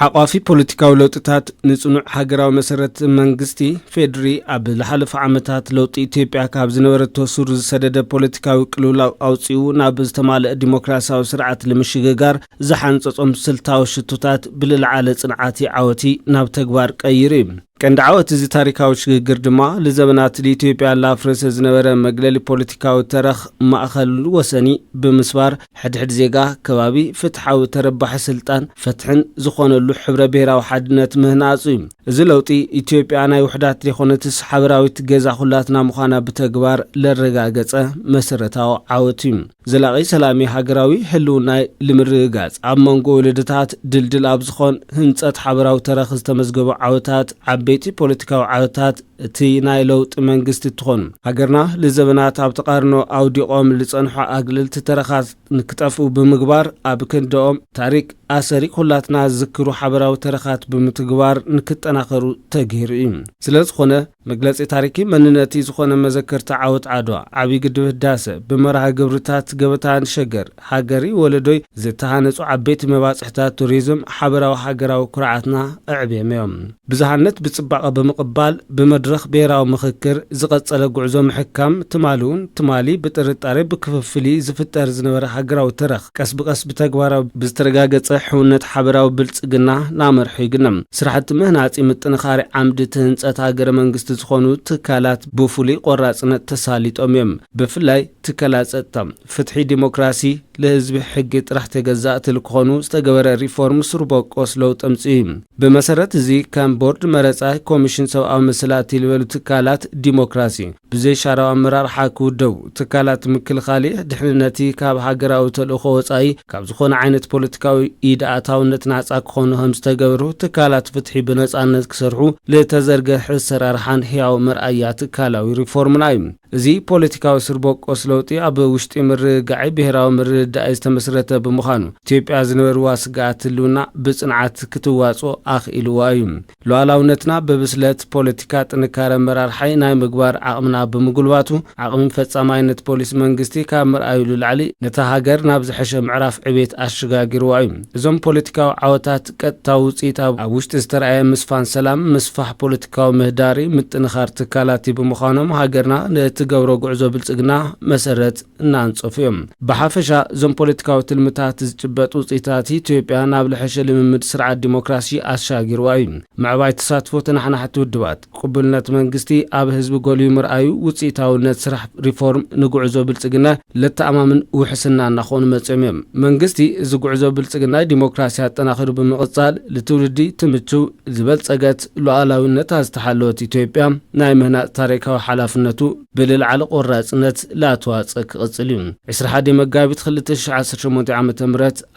حقافي بوليتيكاو لوطታት ንጽኑዕ ሃገራዊ መሰረት መንግስቲ ፌድሪ ኣብ ዝሓለፈ ዓመታት ለውጢ ኢትዮጵያ ካብ ዝነበረቶ ሱር ዝሰደደ ፖለቲካዊ ቅልውላው ኣውጽኡ ናብ ዝተማልአ ዲሞክራሲያዊ ስርዓት ለምሽግጋር ዝሓንጸጾም ስልታዊ ሽቱታት ብልዕዓለ ጽንዓት ዓወቲ ናብ ተግባር ቀይሩ እዩ። كان دعوة زي تاريخاو شغير دما لزمنات الإثيوبيا لافرس زنبرة مجلل بوليتيكاو تاريخ مأخل وسني بمسوار حد زيغا كبابي فتحاو تربح سلطان فتحن زخون اللو حبرة بيرا وحدنات مهنازيم زلوتي إثيوبيا أنا وحدات لخونتس حبراوي تجازا خلاتنا مخانا بتكبار للرقاقة مسرتاو عوتيم زلاغي سلامي حقراوي حلونا لمرقاقات عمانقو لدتات دلدل أبزخون هنسات حبراو تاريخ استمزقبو عوتات بيتي بوليتيكاو عوتات تي نايلوت منغست تخون هاجرنا لزبنات اب تقارنو اودي قوم لصنحو اغلل تترخات نكطفو بمغبار اب كندوم تاريخ اسري كلاتنا ذكرو حبراو ترخات بمتغبار نكطناخرو تغيريم سلاز خونه مغلص تاريخي مننتي زخونه مذكر تعاوت عدوا عبي قدو هداسه بمرها غبرتات غبتان شجر هاجري ولدوي زتهانصو عبيت مباصحتا توريزم حبراو هاجراو كرعاتنا اعبيميم بزحنت بصباقه بمقبال بمدرخ بيراو مخكر زقصله غعزو محكام تمالون تمالي بطرطاري بكففلي زفتر زنبره هاجراو ترخ قس بقس بتغبارو بسترغاغص حونت حبراو بلصغنا نامرح يغنم سرحت مهناصي متنخاري عمد تهنصت هاجر منግስት ዝኾኑ ትካላት በፉሊ ቆራጽነት ተሳሊጦም በፍላይ ትካላት ጸጥታ ፍትሒ ዲሞክራሲ ለህዝብ ሕግ ጥራሕ ተገዛእት ልኮኑ ዝተገበረ ሪፎርም ስሩበቆስ ለውጥምጽ በመሰረት እዚ ከም ቦርድ መረጻ ኮሚሽን ሰብአዊ መስላት ይልበሉ ትካላት ዲሞክራሲ ብዘይ ሻራው አመራር ሓኩደው ትካላት ምክልኻሊ ድሕንነቲ ካብ ሃገራዊ ተልእኾ ወጻኢ ካብ ዝኾነ ዓይነት ፖለቲካዊ ኢዳአታውነት ናጻ ክኾኑ ከም ዝተገበሩ ትካላት ፍትሒ በነጻነት ክሰርሑ ለተዘርገሐ ሰራርሓን ህያው መርአያ ትካላዊ ሪፎርም ናይ እዚ ፖለቲካዊ ስሩበቆስ ለውጢ ኣብ ውሽጢ ምርጋዕ ብሄራዊ ምርዳእ ዝተመስረተ ብምዃኑ ኢትዮጵያ ዝነበርዋ ስጋት ሉና ብጽንዓት ክትዋጾ ኣኽኢልዋ እዩ ሉዓላውነትና በብስለት ፖለቲካ ጥንካረ መራርሓይ ናይ ምግባር ዓቕምና ብምጉልባቱ ዓቕም ፈጻማይነት ፖሊስ መንግስቲ ካብ ምርኣዩ ልዕሊ ነታ ሃገር ናብ ዝሐሸ ምዕራፍ ዕቤት ኣሸጋጊርዋ እዩ እዞም ፖለቲካዊ ዓወታት ቀጥታዊ ውጽኢት ኣብ ውሽጢ ዝተረኣየ ምስፋን ሰላም ምስፋሕ ፖለቲካዊ ምህዳሪ ምጥንኻር ትካላት ብምዃኖም ሃገርና ነትገብሮ ጉዕዞ ብልጽግና መሰረት እናንጽፍዮም በሓፈሻ ዞም ፖለቲካዊ ትልምታት ዝጭበጡ ውጽኢታት ኢትዮጵያ ናብ ልሕሸ ልምምድ ስርዓት ዲሞክራሲ ኣሻጊርዋ እዩ معباي تساتفو تنحنحت ودبات قبلنت منغستي اب حزب غولي مرአዩ ውጽኢታውነት ስራሕ ሪፎርም ንጉዕዞ ብልጽግና ለተአማምን ወሕስና ናኾን መጽመም መንግስቲ ዝጉዕዞ ብልጽግና ዲሞክራሲ አጠናኽሩ በመቀጻል ለትውልዲ ትምቹ ዝበልጸገት ሉዓላውነት አስተሐሎት ኢትዮጵያ ናይ ምህናጽ ታሪካዊ ሓላፍነቱ ብልልዓለ ቆራጽነት ላተዋጽእ ክቅጽል እዩ 21 መጋቢት 2018 ዓ.ም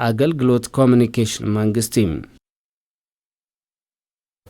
አገልግሎት ኮሙኒኬሽን መንግስቲ